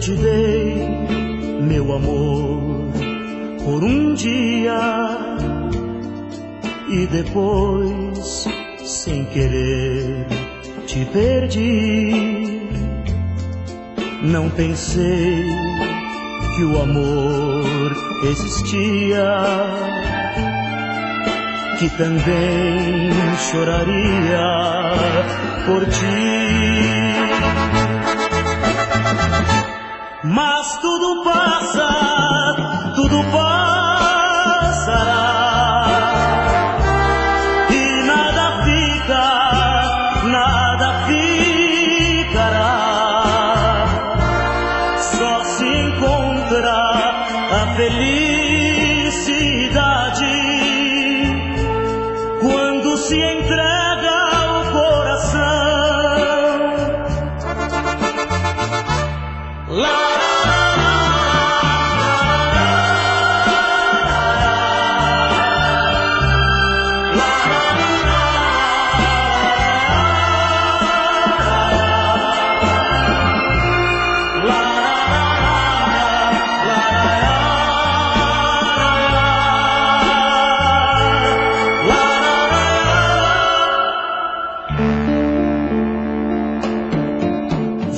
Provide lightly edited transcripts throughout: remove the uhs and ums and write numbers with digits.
te dei meu amor por um dia e depois, sem querer, te perdi. Não pensei que o amor existia, que também choraria por ti. Mas tudo passa, tudo passará, e nada fica, nada ficará. Só se encontra a felicidade quando se entrega o coração.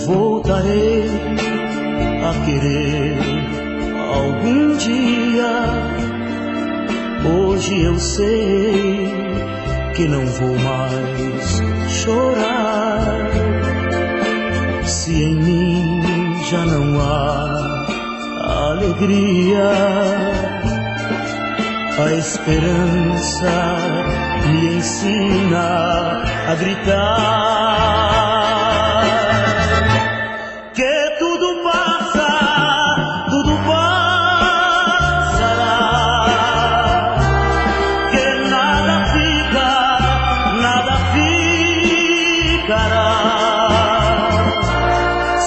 Voltarei a querer algum dia. Hoje eu sei que não vou mais chorar. Se em mim já não há alegria, a esperança me ensina a gritar.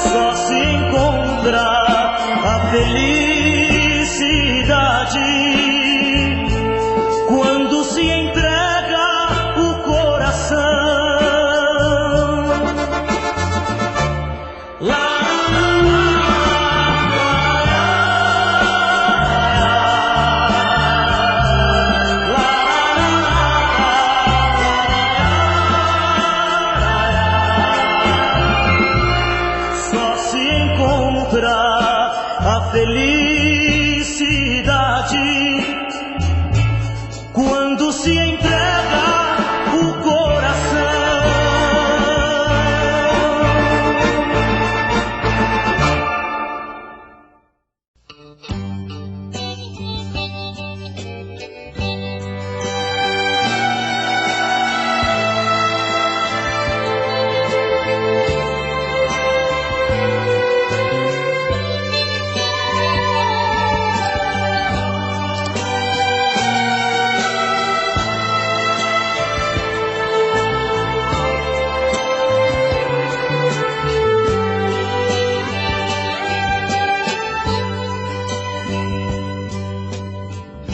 Só se encontra a felicidade quando se entrega o coração. A felicidade quando se entrega o coração.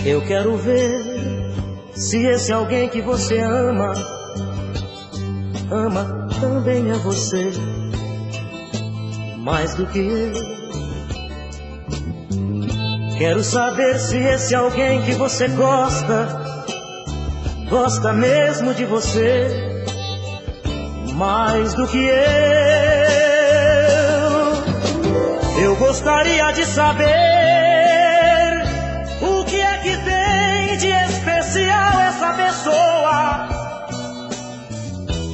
Eu quero ver se esse alguém que você ama, ama também a você, mais do que eu. Quero saber se esse alguém que você gosta, gosta mesmo de você, mais do que eu. Eu gostaria de saber o que é que tem de especial essa pessoa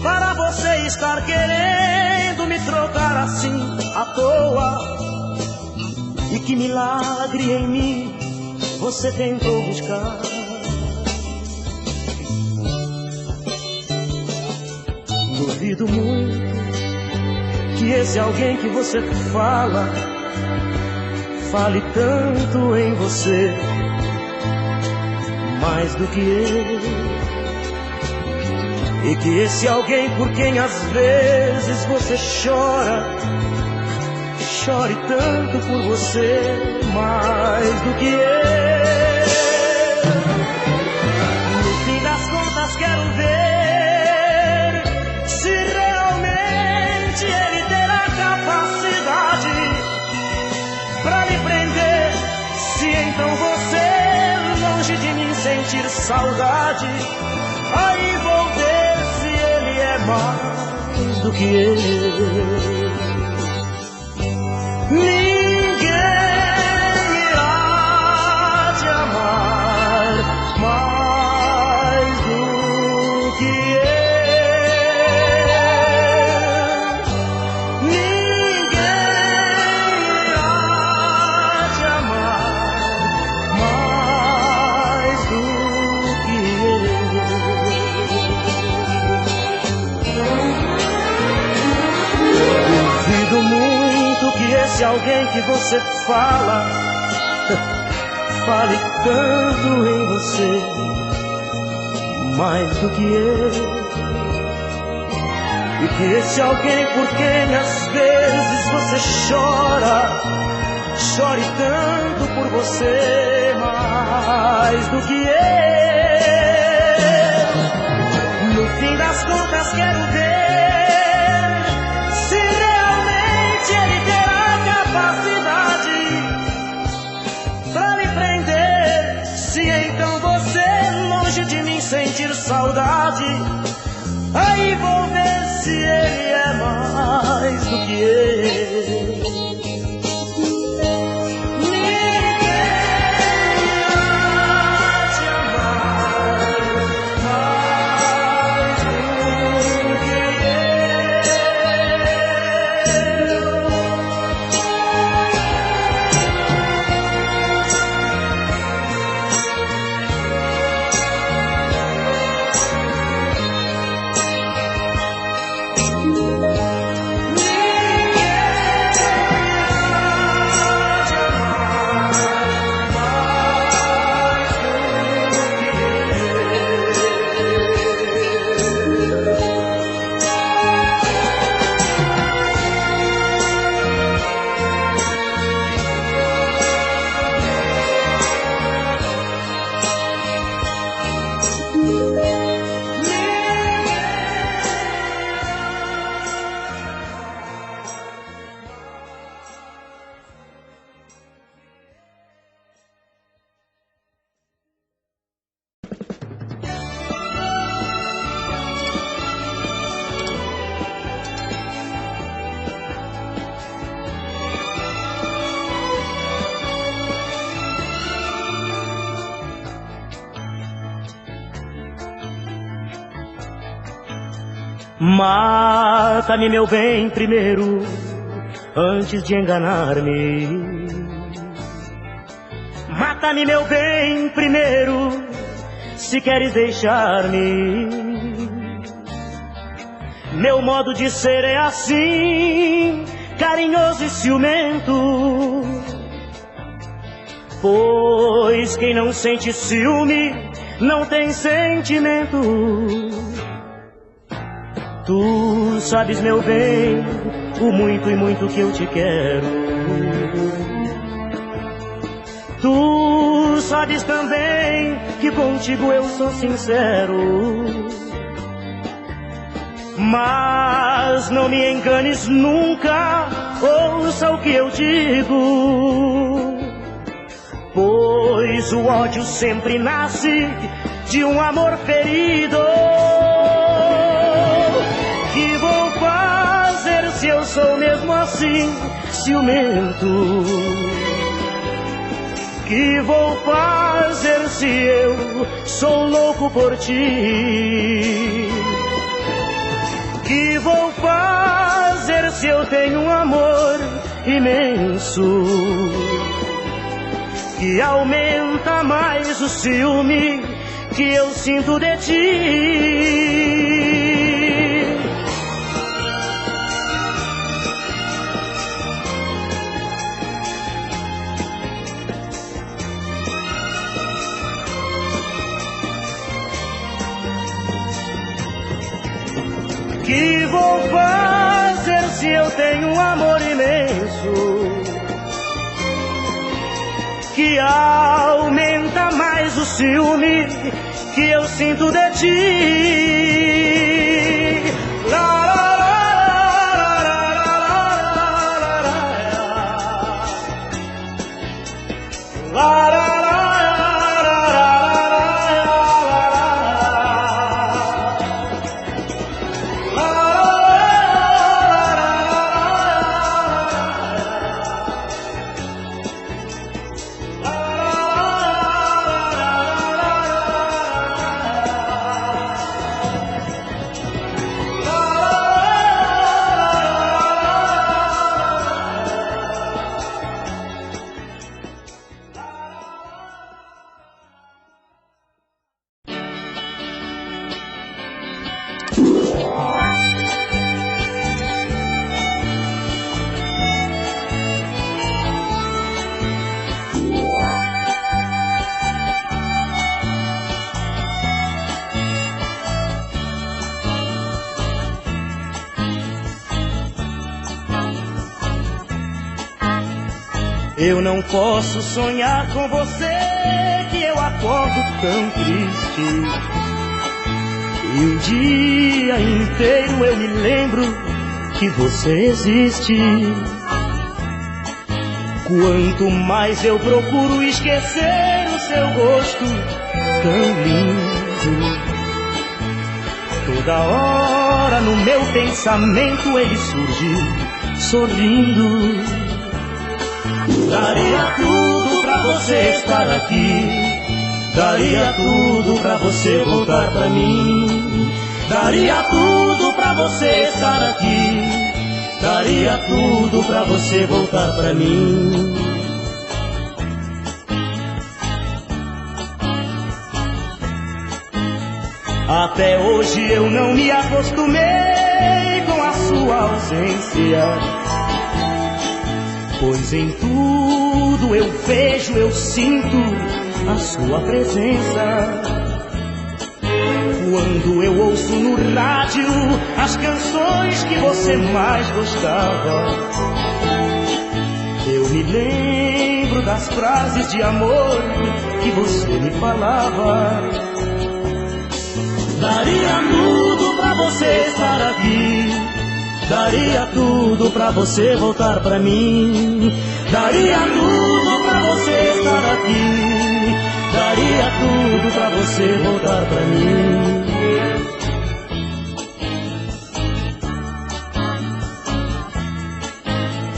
para você estar querendo me trocar assim à toa. E que milagre em mim você tentou buscar. Duvido muito que esse alguém que você fala fale tanto em você, mais do que eu. E que esse alguém por quem às vezes você chora, chore tanto por você, mais do que eu. No fim das contas quero ver se realmente ele terá capacidade então você, longe de mim, sentir saudade, aí vou ver se ele é mais do que eu. Ninguém irá te amar mais do que eu. Ninguém irá te amar mais do que eu. Duvido muito que esse alguém que você fala fale tanto em você, mais do que eu. E que esse alguém por quem às vezes você chora, chore tanto por você, mais do que eu. No fim das contas quero ver se realmente ele terá capacidade pra lhe prender. Se então você, longe de mim, sentir saudade, aí vou ver se ele é mais do que eu. Mata-me, meu bem, primeiro, antes de enganar-me. Mata-me, meu bem, primeiro, se queres deixar-me. Meu modo de ser é assim, carinhoso e ciumento. Pois quem não sente ciúme não tem sentimento. Tu sabes, meu bem, o muito e muito que eu te quero. Tu sabes também que contigo eu sou sincero. Mas não me enganes nunca, ouça o que eu digo. Pois o ódio sempre nasce de um amor ferido. Que vou fazer se eu sou mesmo assim, ciumento? Que vou fazer se eu sou louco por ti? Que vou fazer se eu tenho um amor imenso que aumenta mais o ciúme que eu sinto de ti? Que vou fazer se eu tenho um amor imenso que aumenta mais o ciúme que eu sinto de ti? La, Eu não posso sonhar com você, que eu acordo tão triste. E o dia inteiro eu me lembro que você existe. Quanto mais eu procuro esquecer o seu rosto tão lindo, toda hora no meu pensamento ele surge sorrindo. Daria tudo pra você estar aqui, daria tudo pra você voltar pra mim. Daria tudo pra você estar aqui, daria tudo pra você voltar pra mim. Até hoje eu não me acostumei com a sua ausência, pois em tudo eu vejo, eu sinto a sua presença. Quando eu ouço no rádio as canções que você mais gostava, eu me lembro das frases de amor que você me falava. Daria tudo pra você estar aqui, daria tudo pra você voltar pra mim. Daria tudo pra você estar aqui, daria tudo pra você voltar pra mim.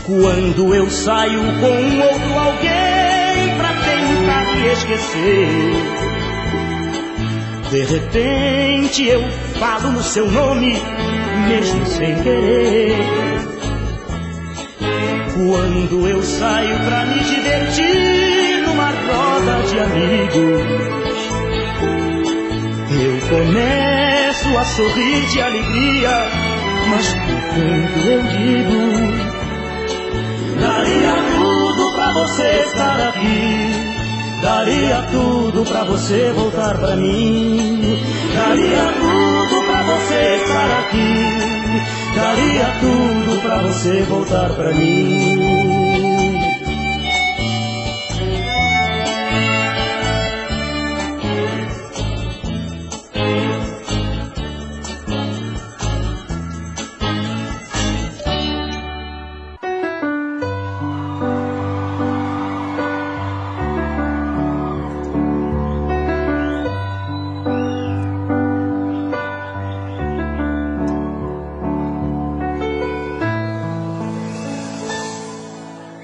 Quando eu saio com outro alguém pra tentar me esquecer, de repente eu falo no seu nome, mesmo sem querer. Quando eu saio pra me divertir numa roda de amigos, eu começo a sorrir de alegria, mas por dentro eu digo: daria tudo pra você estar aqui, daria tudo pra você voltar pra mim. Daria tudo pra você estar aqui, daria tudo pra você voltar pra mim.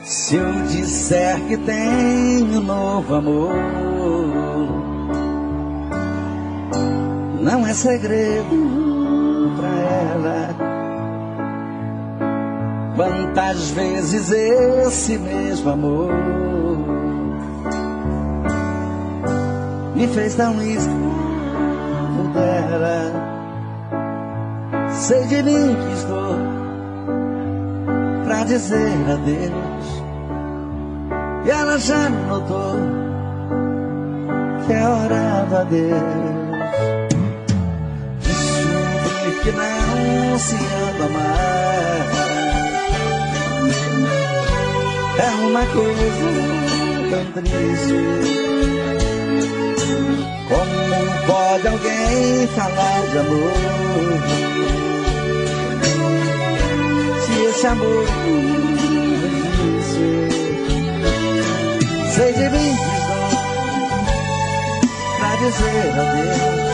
Se eu disser que tenho novo amor, não é segredo pra ela. Quantas vezes esse mesmo amor me fez tão escravo dela. Sei de mim que estou pra dizer adeus, e ela já notou que é hora do adeus. Descobri que não se ama mais, é uma coisa tão triste. Como pode alguém falar de amor, se esse amor não existe? Sei de mim que estou pra dizer adeus,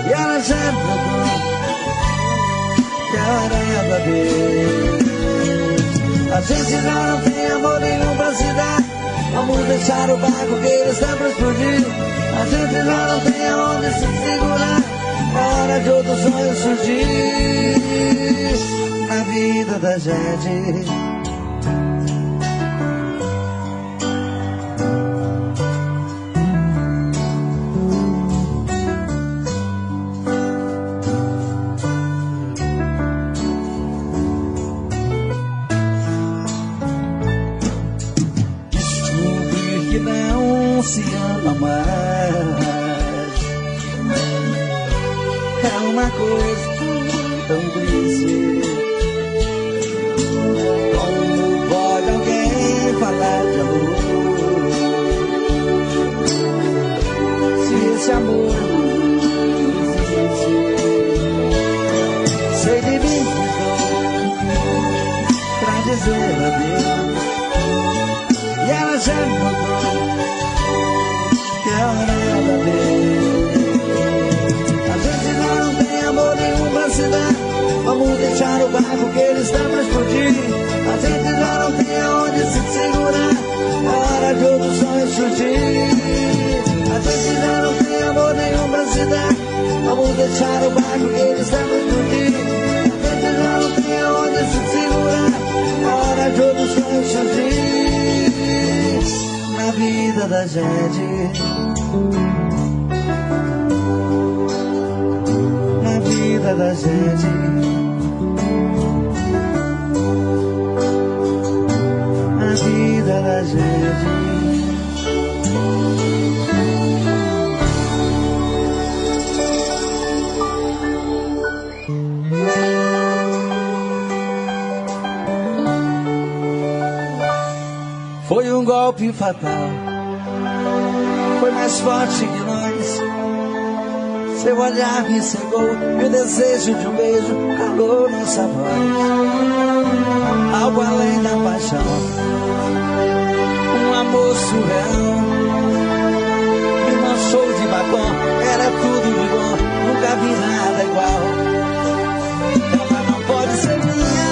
e ela já notou que é hora do adeus. A gente já não tem amor nenhum pra se dar, vamos deixar o barco que ele está pra explodir. A gente já não tem aonde se segurar, é hora de outro sonho surgir na vida da gente. Se ama mais, é uma coisa tão triste. Como pode alguém falar esse amor existe. Sei de mim pra dizer adeus, e ela já me contou que é hora dele. A gente já não tem amor nenhum pra se dar, vamos deixar o barco que ele está pra explodir. A gente já não tem aonde se segurar, é hora de outro sonho surgir. A gente já não tem amor nenhum pra se dar, vamos deixar o barco que ele está pra explodir. A gente já não tem aonde se segurar, é hora de outro sonho surgir. Na vida da gente, na vida da gente, na vida da gente. Foi um golpe fatal, foi mais forte que nós. Seu olhar me cegou e o desejo de um beijo calou nossa voz. Algo além da paixão, um amor surreal, me manchou de batom, era tudo de bom, nunca vi nada igual. Ela não pode ser minha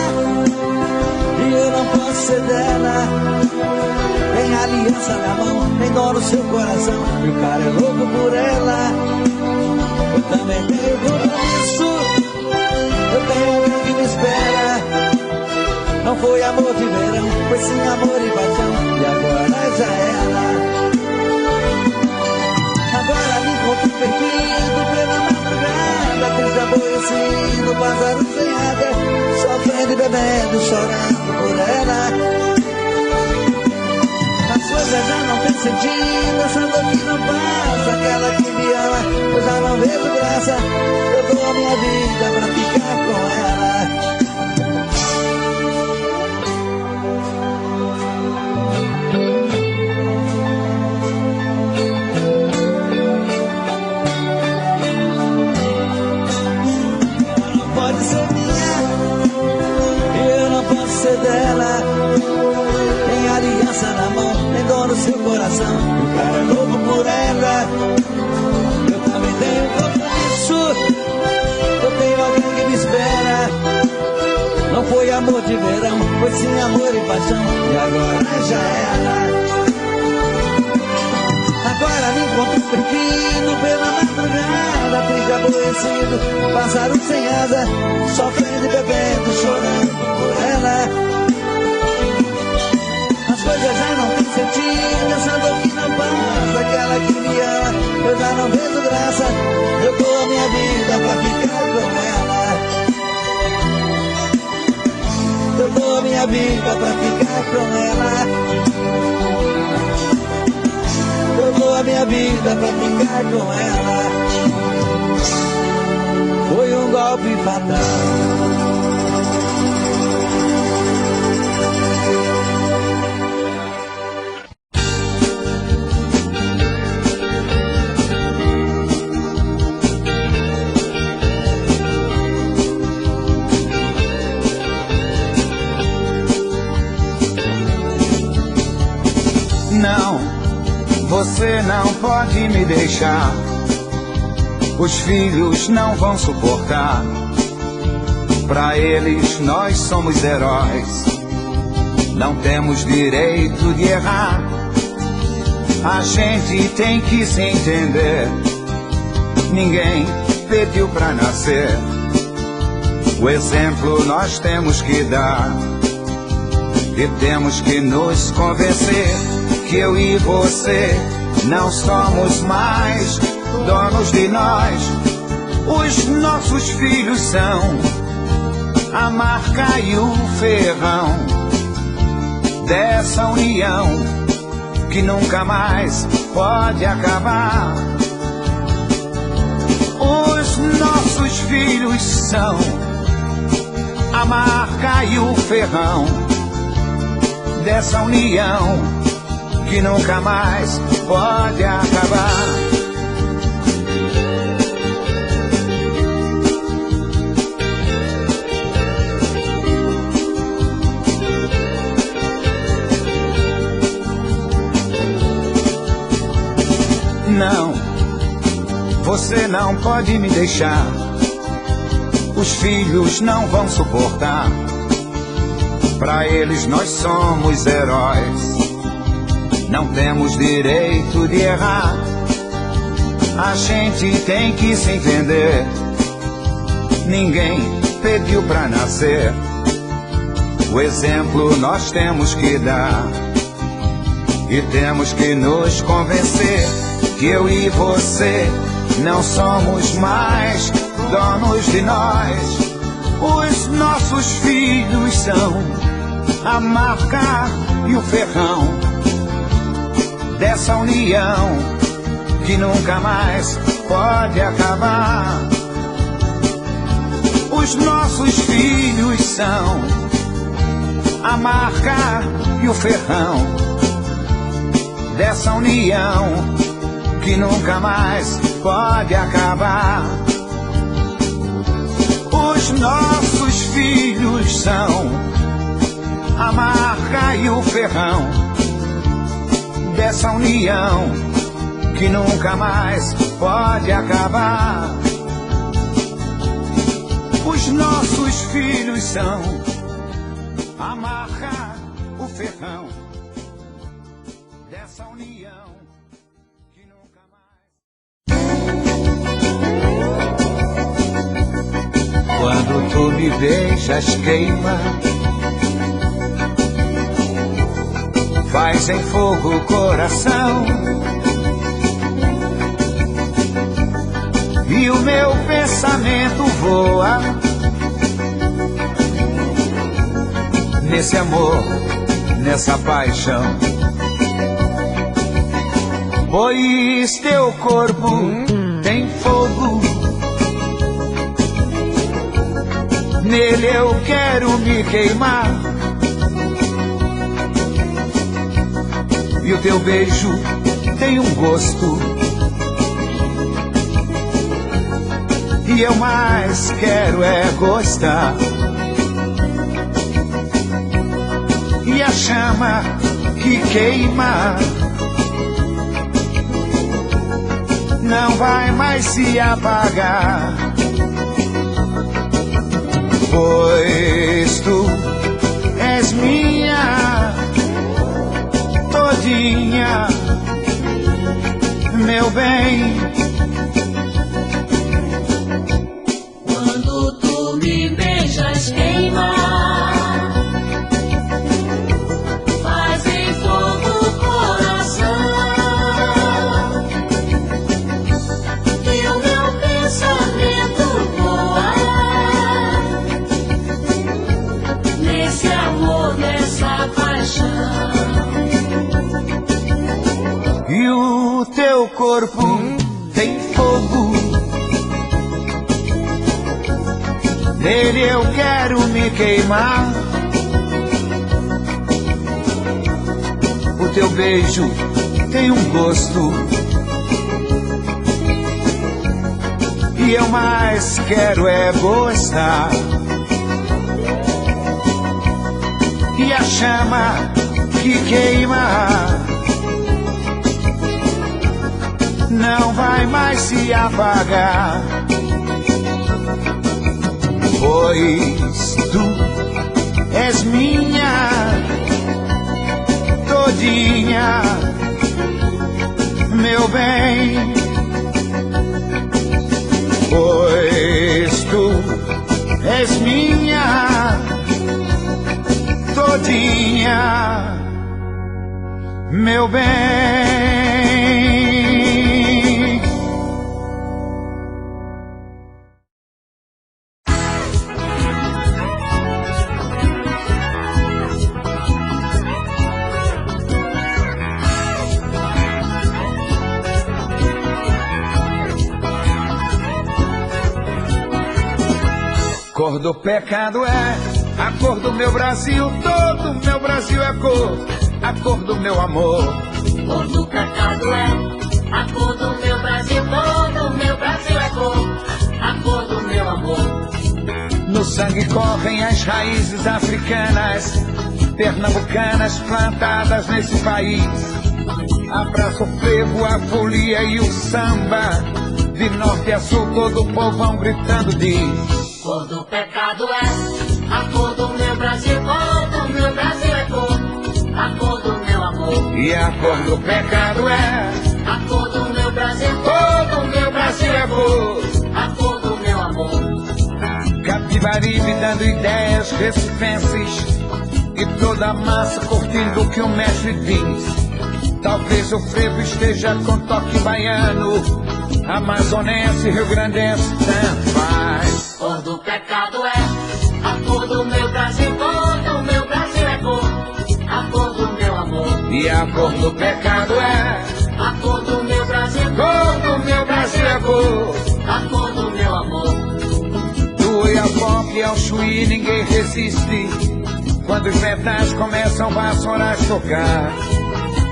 e eu não posso ser dela. Tem aliança na mão, tem dor no seu coração, e o cara é louco por ela. Eu também tenho compromisso, eu tenho alguém que me espera. Não foi amor de verão, foi sim amor e paixão, e agora já era. Agora me encontro perdido pela madrugada, triste aborrecido, pássaro sem água, sofrendo e bebendo, chorando por ela. As coisas já não tem sentido, essa dor que não passa, aquela que me ama, eu já não vejo graça. Eu dou a minha vida pra ficar com ela. Ela não pode ser minha e eu não posso ser dela. Tem aliança na mão, tem dor no seu coração, o cara é louco por ela. Eu também tenho compromisso, eu tenho alguém que me espera. Não foi amor de verão, foi sim amor e paixão, e agora já era. Agora me encontro perdido pela madrugada, triste aborrecido, pássaro sem asa, sofrendo e bebendo, chorando por ela. As coisas já não tem sentido, essa dor que não passa, aquela que me ama, eu já não vejo graça. Eu dou a minha vida pra ficar com ela. Eu dou a minha vida pra ficar com ela. Eu dou a minha vida pra ficar com ela. Foi um golpe fatal. Não, você não pode me deixar. Os filhos não vão suportar. Pra eles nós somos heróis. Não temos direito de errar. A gente tem que se entender. Ninguém pediu pra nascer. O exemplo nós temos que dar. E temos que nos convencer que eu e você não somos mais donos de nós. Os nossos filhos são a marca e o ferrão dessa união que nunca mais pode acabar. Os nossos filhos são a marca e o ferrão dessa união que nunca mais pode acabar. você não pode me deixar. Os filhos não vão suportar. Pra eles nós somos heróis. Não temos direito de errar. A gente tem que se entender. Ninguém pediu pra nascer. O exemplo nós temos que dar. E temos que nos convencer que eu e você não somos mais donos de nós. Os nossos filhos são a marca e o ferrão dessa união que nunca mais pode acabar. Os nossos filhos são a marca e o ferrão dessa união que nunca mais pode acabar. Os nossos filhos são a marca e o ferrão dessa união que nunca mais pode acabar. Os nossos filhos são a marca, o ferrão dessa união que nunca mais. Quando tu me beijas queima, faz em fogo o coração, e o meu pensamento voa nesse amor, nessa paixão. Pois teu corpo tem fogo, nele eu quero me queimar. E o teu beijo tem um gosto, e eu mais quero é gostar. E a chama que queima não vai mais se apagar. Pois tu és minha todinha, meu bem. Quando tu me beijas queima, faz em fogo o coração, e o meu pensamento voa nesse amor, nessa paixão. E o teu corpo tem fogo, nele eu quero me queimar. O teu beijo tem um gosto, e eu mais quero é gostar. E a chama que queima não vai mais se apagar. Pois tu és minha todinha, meu bem. Pois tu és minha todinha, meu bem. Cor do pecado é a cor do meu Brasil, todo o meu Brasil é cor, a cor do meu amor. Cor do pecado é a cor do meu Brasil, todo o meu Brasil é cor, a cor do meu amor. No sangue correm as raízes africanas, pernambucanas plantadas nesse país. Abraço o frevo, a folia e o samba, de norte a sul, todo o povão gritando diz: cor do pecado é a cor do meu Brasil, cor do meu Brasil é cor, a cor do meu amor. E a cor do pecado é A cor do meu Brasil, cor do meu Brasil é cor. a cor do meu amor. Capibaribe dando ideias recifenses e toda a massa curtindo o que o mestre diz. Talvez o frevo esteja com toque baiano, amazonense, rio-grandense, tanto faz. Cor do pecado é a cor do meu Brasil, cor do meu Brasil é cor, a cor do meu amor. E a cor do pecado é A cor do meu Brasil, cor do meu Brasil é cor. a cor do meu amor. Do Oiapoque ao Chuí ninguém resiste, quando os metais começam a vassouras tocar.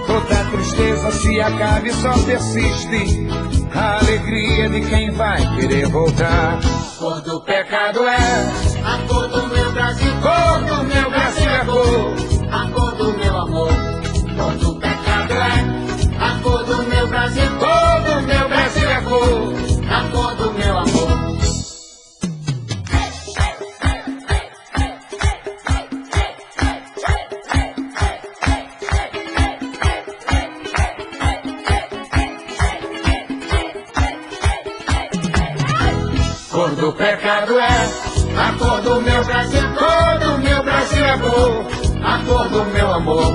Toda tristeza se acaba e só persiste a alegria de quem vai querer voltar. Cor do Pecado é a cor do meu Brasil, cor do meu Brasil é cor. a cor do meu amor. Cor do pecado é a cor do meu Brasil, Cor do meu Brasil é cor. a cor do meu amor. Cor do pecado é a cor do meu Brasil, cor do meu Brasil é cor, a cor do meu amor.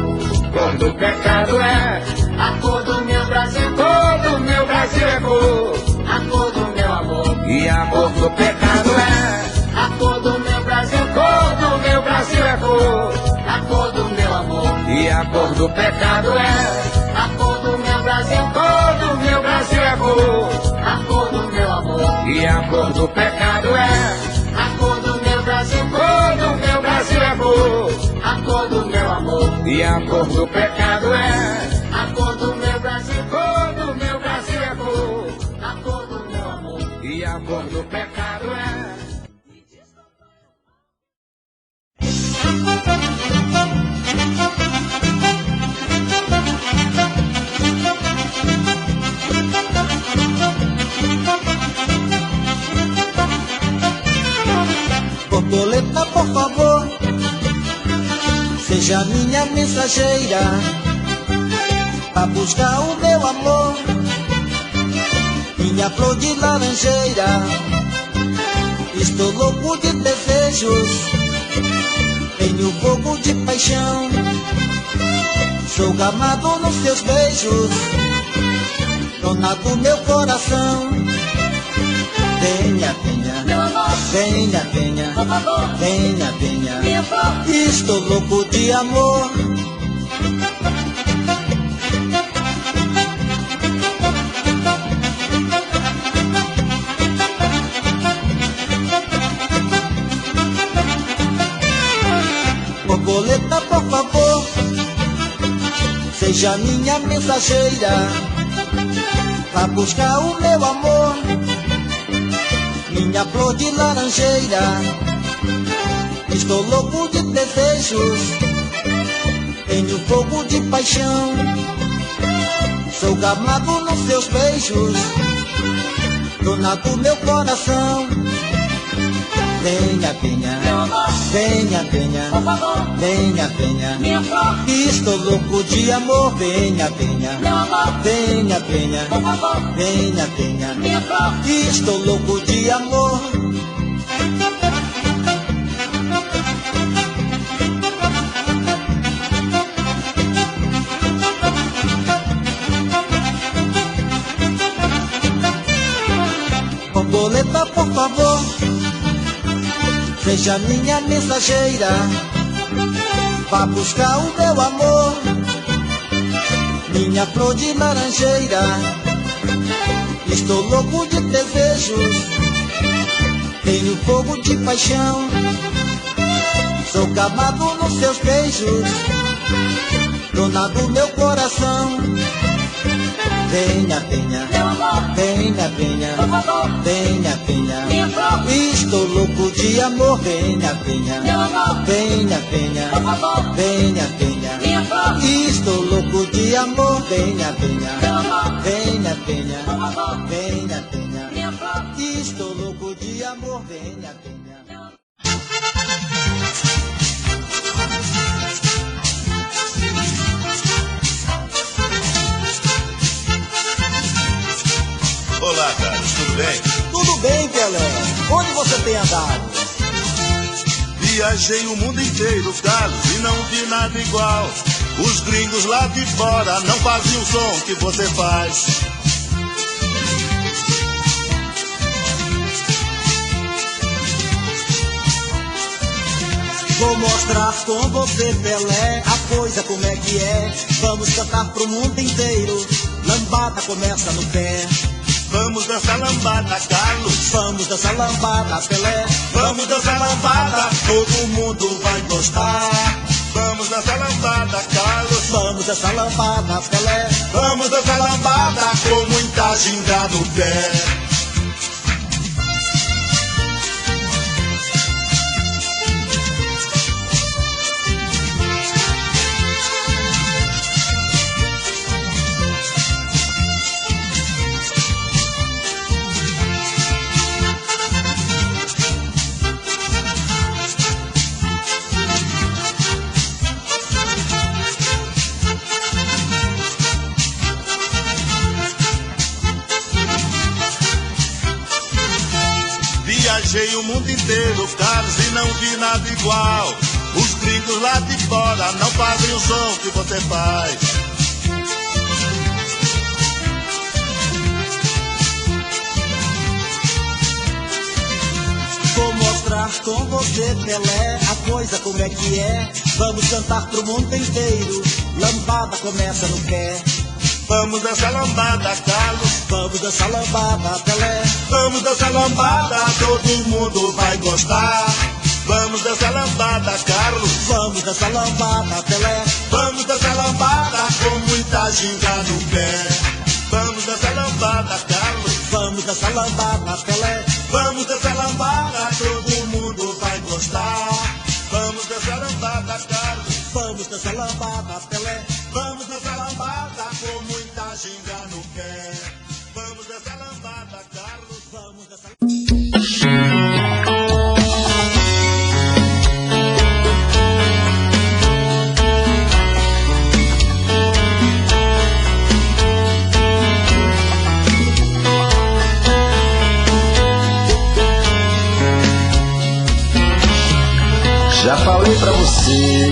Cor do pecado é A cor do meu Brasil, cor do meu Brasil é cor. a cor do meu amor. E a cor do pecado é A cor do meu Brasil, cor do meu Brasil é cor. a cor do meu amor. E a cor do pecado é A cor do meu Brasil, cor do meu Brasil é cor. a cor do meu amor. E a cor do pecado é A cor do meu Brasil, cor do meu Brasil é cor. a cor do meu amor. E a cor do pecado é A cor do meu Brasil, cor do meu Brasil é cor. a cor do meu amor. E a cor do pecado é Borboleta, por favor, seja minha mensageira pra buscar o meu amor. Minha flor de laranjeira, estou louco de desejos, tenho fogo de paixão, sou gamado nos seus beijos, dona do meu coração. Venha, venha, Meu amor, venha, venha, por favor, venha, venha, minha flor. estou louco de amor. Borboleta, por favor, seja minha mensageira pra buscar o meu amor. Minha flor de laranjeira, estou louco de desejos, tenho fogo de paixão, sou gamado nos seus beijos, dona do meu coração. Venha, venha, Meu amor, venha, venha, por favor, venha, venha, minha flor. estou louco de amor. Venha, venha, Meu amor, venha, venha, por favor, venha, venha, minha flor. estou louco de amor. Borboleta, por favor, seja minha mensageira vá buscar o meu amor. Minha flor de laranjeira, estou louco de desejos, tenho fogo de paixão, sou gamado nos seus beijos, dona do meu coração. Venha, venha, Meu amor, venha, venha, por favor, venha, venha, minha flor. estou louco de amor. Venha, venha, Meu amor, venha, venha, por favor, venha, venha, minha flor. estou louco de amor. Venha, venha, Meu amor, venha, venha, por favor, venha, venha, Estou louco de amor, venha, venha. Olá, Carlos, tudo bem? Tudo bem, Pelé. Onde você tem andado? Viajei o mundo inteiro, Carlos, e não vi nada igual. Os gringos lá de fora não faziam o som que você faz. Vou mostrar com você, Pelé, a coisa como é que é. Vamos cantar pro mundo inteiro, lambada começa no pé. Vamos dançar lambada, Carlos. Vamos dançar lambada, Pelé. Vamos dançar lambada, todo mundo vai gostar. vamos dançar lambada, Carlos. Vamos dançar lambada, Pelé. Vamos dançar lambada, com muita ginga no pé. Viajei o mundo inteiro, Carlos, e não vi nada igual. Os gringos lá de fora não fazem o som que você faz. Vou mostrar com você, Pelé, a coisa como é que é. Vamos cantar pro mundo inteiro, lambada começa no pé. Vamos dançar lambada, Carlos. Vamos dançar lambada, Pelé. Vamos dançar lambada, todo mundo vai gostar. Vamos dançar lambada, Carlos. Vamos dançar lambada, Pelé. Vamos dançar lambada, com muita ginga no pé. Vamos dançar lambada, Carlos. Vamos dançar lambada, Pelé. Vamos dançar lambada, todo mundo vai gostar. Vamos dançar lambada, Carlos. Vamos dançar lambada, Pelé. Vamos dançar lambada, com muita ginga no pé. Vamos dançar lambada, Carlos. Vamos dançar. Já falei pra você,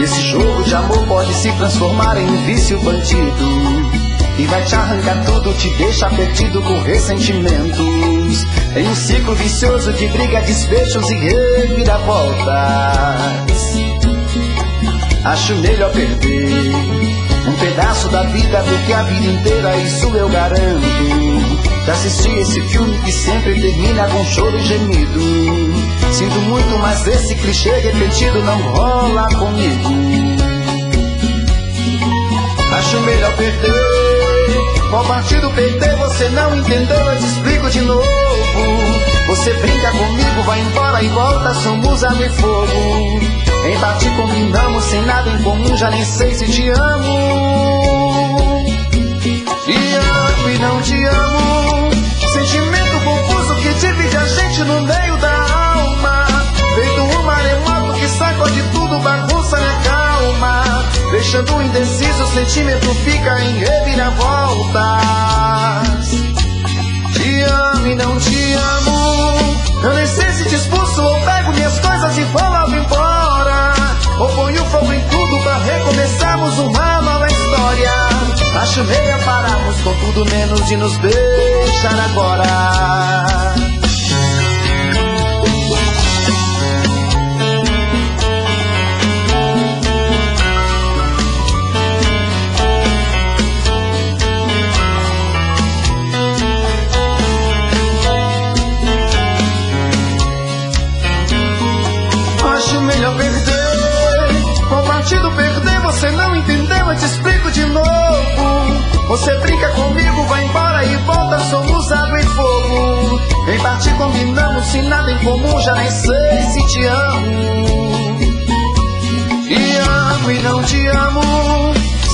esse jogo de amor pode se transformar em um vício bandido, e vai te arrancar tudo, te deixar perdido com ressentimentos, em um ciclo vicioso de briga, desfechos e reviravoltas. Acho melhor perder um pedaço da vida do que a vida inteira, isso eu garanto. Já assisti esse filme que sempre termina com choro e gemido. Sinto muito, mas esse clichê repetido não rola comigo. Acho melhor perder. Qual partido perder? Você não entendeu, eu te explico de novo. Você brinca comigo, vai embora e volta, somos água e fogo. Em parte combinamos, sem nada em comum, já nem sei se te amo. Te amo e não te amo. Sentimento confuso que divide a gente no meio da alma. Feito um maremoto que sacode tudo, bagunça minha calma. Deixando indeciso, o sentimento fica em reviravoltas. Te amo e não te amo. Eu nem sei se te expulso ou pego minhas coisas e vou logo embora, ou ponho fogo em tudo pra recomeçarmos uma nova história. Acho melhor pararmos com tudo menos de nos deixar agora. Acho melhor perder. Qual partido perder? Você não entendeu, eu te explico de novo. Você brinca comigo, vai embora e volta, somos água e fogo. Em parte combinamos, sem nada em comum, já nem sei se te amo. Te amo e não te amo.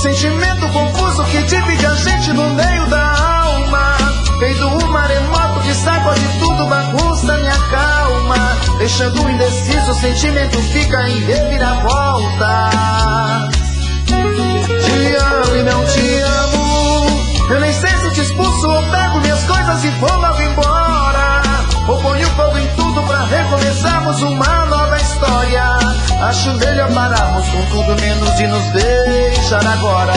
Sentimento confuso que divide a gente no meio da alma. Feito um maremoto que deixando indeciso, o sentimento fica em reviravolta. Te amo e não te amo, eu nem sei se te expulso ou pego minhas coisas e vou logo embora, ou ponho fogo em tudo pra recomeçarmos uma nova história. Acho melhor pararmos com tudo menos de nos deixar agora.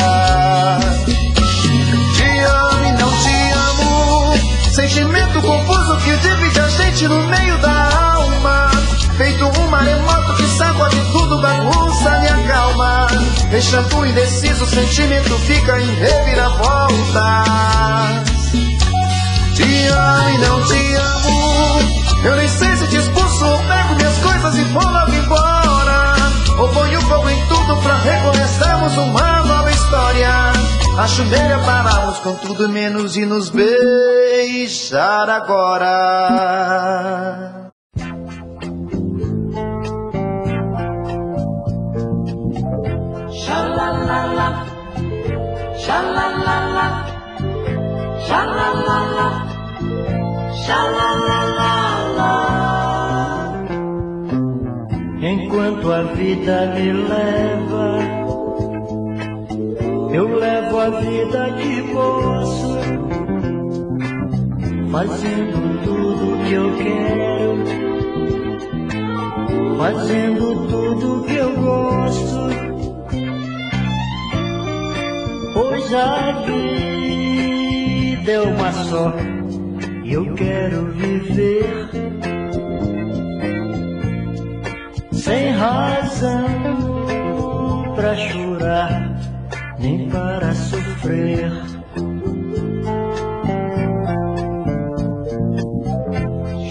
Te amo e não te amo, sentimento confuso que divide a gente no meio da alma, feito um maremoto que sacode tudo, bagunça minha calma. Deixando indeciso, o sentimento fica em reviravolta. Te amo e não te amo, eu nem sei se te expulso ou pego minhas coisas e vou logo embora, ou ponho fogo em tudo pra recomeçarmos uma nova história. Acho melhor pararmos com tudo menos de nos beijar agora. Shalalala, shalalala, shalalala, shalalala. Enquanto a vida me leva, eu levo a vida que posso, fazendo tudo que eu quero, fazendo tudo que eu gosto, pois a vida é uma só e eu quero viver sem razão pra chorar, nem para sofrer.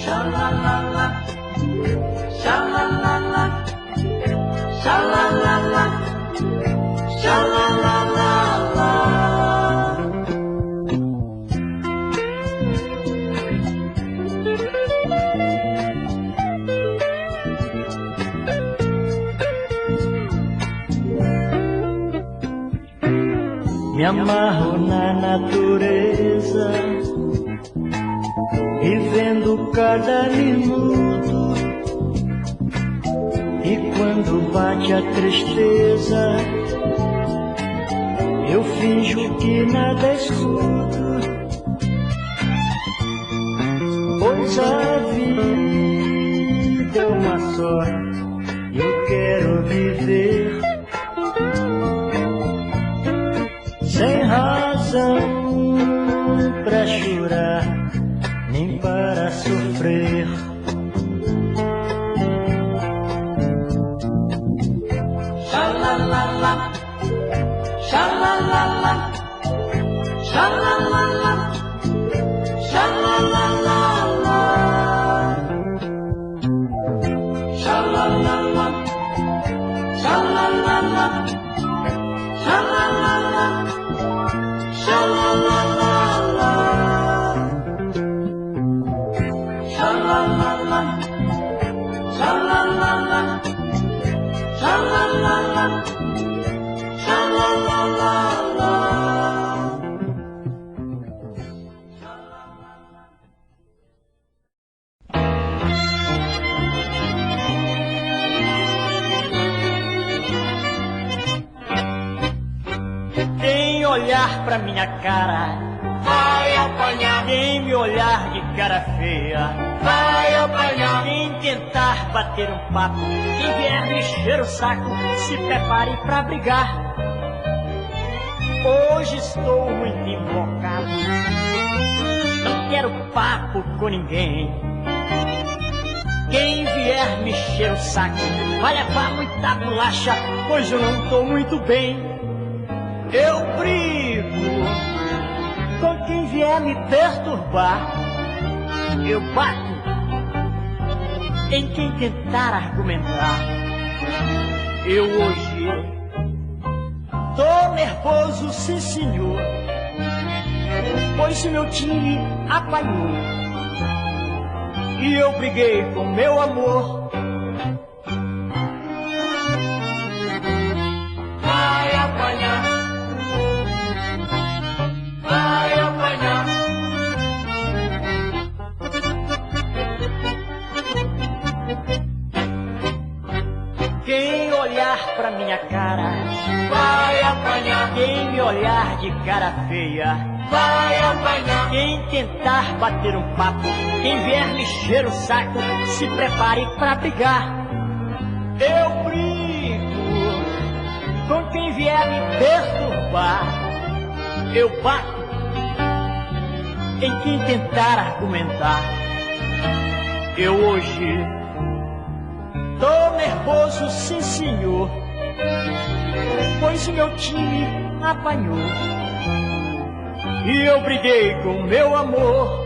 Shalalala, shalalala, shalalala, shalalala. Me amarro na natureza, vivendo cada minuto, e quando bate a tristeza, eu finjo que nada escuto, pois a vida é uma só e eu quero viver sem razão pra chorar, nem para sofrer. Shalalala, shalalala, shalalala, shalalala, shalalala, shalalala, shalalala, shalalala, shalalala, shalalala, shalalala, shalalala. Quem olhar pra minha cara Vai apanhar, quem me olhar de cara feia vai apanhar. quem tentar bater um papo, quem vier me encher o saco, se prepare pra brigar. Hoje estou muito invocado, não quero papo com ninguém. Quem vier me encher o saco vai levar muita bolacha, pois eu não tô muito bem. Eu brigo com quem vier me perturbar, eu bato em quem tentar argumentar. Eu hoje tô nervoso, sim senhor, pois meu time apanhou e eu briguei com meu amor. Vai apanhar, vai apanhar. Quem olhar pra minha cara vai apanhar. quem me olhar de cara feia Vai apanhar. quem tentar bater um papo, quem vier me encher o saco, se prepare pra brigar. Eu brigo com quem vier me perturbar. Eu bato em quem tentar argumentar. Eu hoje tô nervoso, sim senhor, pois o meu time apanhou. E eu briguei com meu amor